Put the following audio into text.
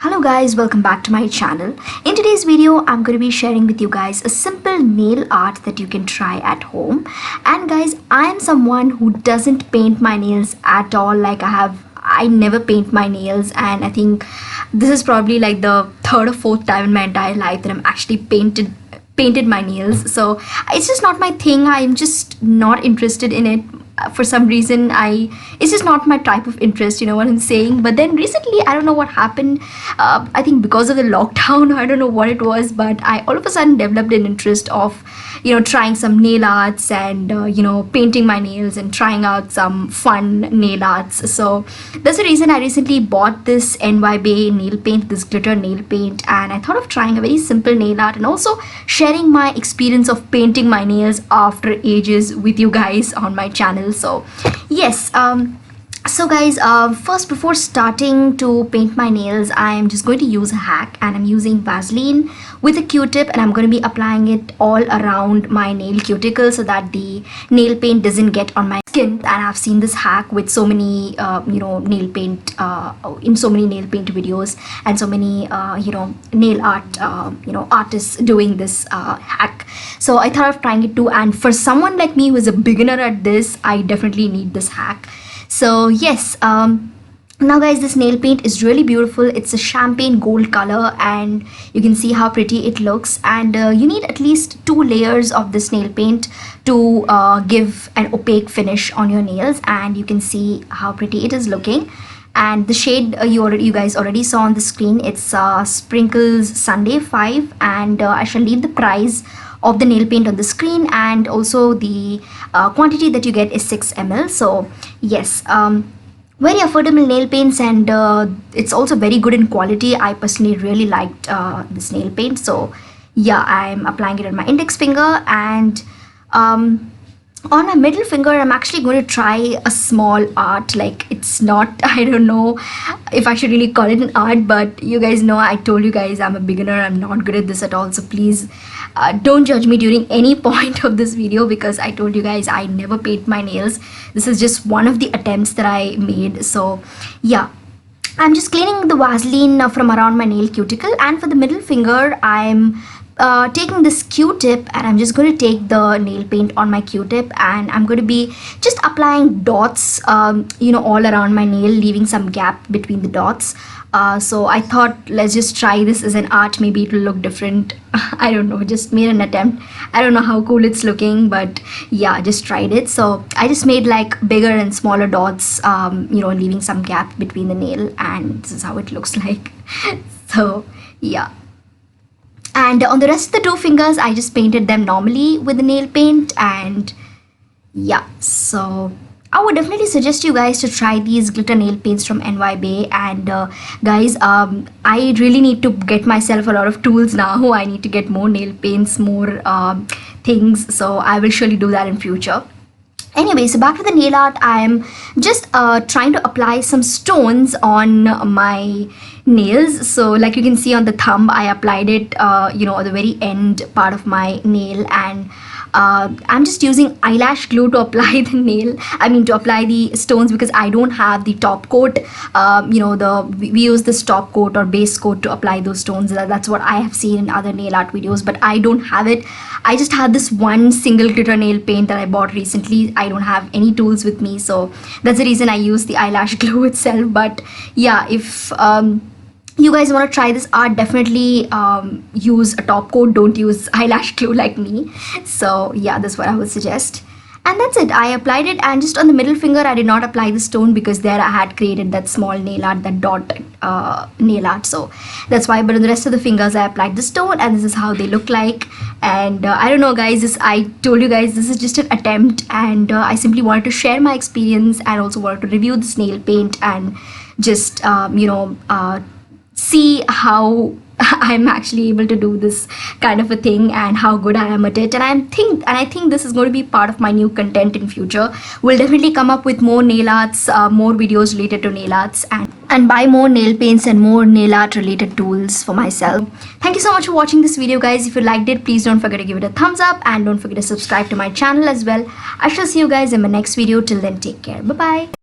Hello guys, welcome back to my channel. In today's video, I'm going to be sharing with you guys a simple nail art that you can try at home. And guys, I am someone who doesn't paint my nails at all. I never paint my nails, and I think this is probably like the third or fourth time in my entire life that I'm actually painted my nails. So it's just not my thing. I'm just not interested in it. For some reason, it's just not my type of interest, you know what I'm saying. But then recently, I don't know what happened. I think because of the lockdown, I don't know what it was, but I all of a sudden developed an interest of trying some nail arts and painting my nails and trying out some fun nail arts. So that's the reason I recently bought this NY Bay nail paint, this glitter nail paint, and I thought of trying a very simple nail art and also sharing my experience of painting my nails after ages with you guys on my channel. So yes, so guys, first, before starting to paint my nails, I'm just going to use a hack, and I'm using Vaseline with a Q-tip, and I'm going to be applying it all around my nail cuticle so that the nail paint doesn't get on my skin. And I've seen this hack with so many nail paint in so many nail paint videos and so many nail art artists doing this hack. So I thought of trying it too, and for someone like me who is a beginner at this, I definitely need this hack. So yes, now guys, this nail paint is really beautiful. It's a champagne gold color, and you can see how pretty it looks. And you need at least 2 layers of this nail paint to give an opaque finish on your nails, and you can see how pretty it is looking. And the shade you guys already saw on the screen, it's Sprinkles Sunday 5, and I shall leave the price of the nail paint on the screen, and also the quantity that you get is 6 ml. So yes, very affordable nail paints, and it's also very good in quality. I personally really liked this nail paint. So yeah, I'm applying it on my index finger, and on my middle finger, I'm actually going to try a small art. Like, it's not, I don't know if I should really call it an art, but you guys know, I told you guys I'm a beginner. I'm not good at this at all. So please don't judge me during any point of this video, because I told you guys I never paint my nails. This is just one of the attempts that I made. So yeah, I'm just cleaning the Vaseline from around my nail cuticle, and for the middle finger, I'm taking this Q-tip, and I'm just going to take the nail paint on my Q-tip, and I'm going to be just applying dots all around my nail, leaving some gap between the dots. So I thought, let's just try this as an art. Maybe it will look different. I don't know, just made an attempt. I don't know how cool it's looking, but yeah, just tried it. So I just made like bigger and smaller dots, leaving some gap between the nail, and this is how it looks like. So yeah. And on the rest of the 2 fingers, I just painted them normally with the nail paint. And yeah, so I would definitely suggest you guys to try these glitter nail paints from NY Bay. And guys, I really need to get myself a lot of tools now. I need to get more nail paints, more things. So I will surely do that in future. Anyway, so back to the nail art. I'm just trying to apply some stones on my nails. So like you can see on the thumb, I applied it at the very end part of my nail, and I'm just using eyelash glue to apply to apply the stones, because I don't have the top coat. We use this top coat or base coat to apply those stones. That's what I have seen in other nail art videos, but I don't have it. I just had this one single glitter nail paint that I bought recently. I don't have any tools with me, so that's the reason I use the eyelash glue itself. But yeah, if you guys want to try this art, definitely use a top coat. Don't use eyelash glue like me. So yeah, that's what I would suggest. And that's it. I applied it, and just on the middle finger, I did not apply the stone because there I had created that small nail art, that dot nail art. So that's why. But on the rest of the fingers, I applied the stone, and this is how they look like. And I don't know, guys. I told you guys this is just an attempt, and I simply wanted to share my experience, and also wanted to review this nail paint and just see how I'm actually able to do this kind of a thing and how good I am at it. And I think this is going to be part of my new content in future. We'll definitely come up with more nail arts, more videos related to nail arts, and buy more nail paints and more nail art related tools for myself. Thank you so much for watching this video, guys. If you liked it, please don't forget to give it a thumbs up, and don't forget to subscribe to my channel as well. I shall see you guys in my next video. Till then, take care. Bye bye.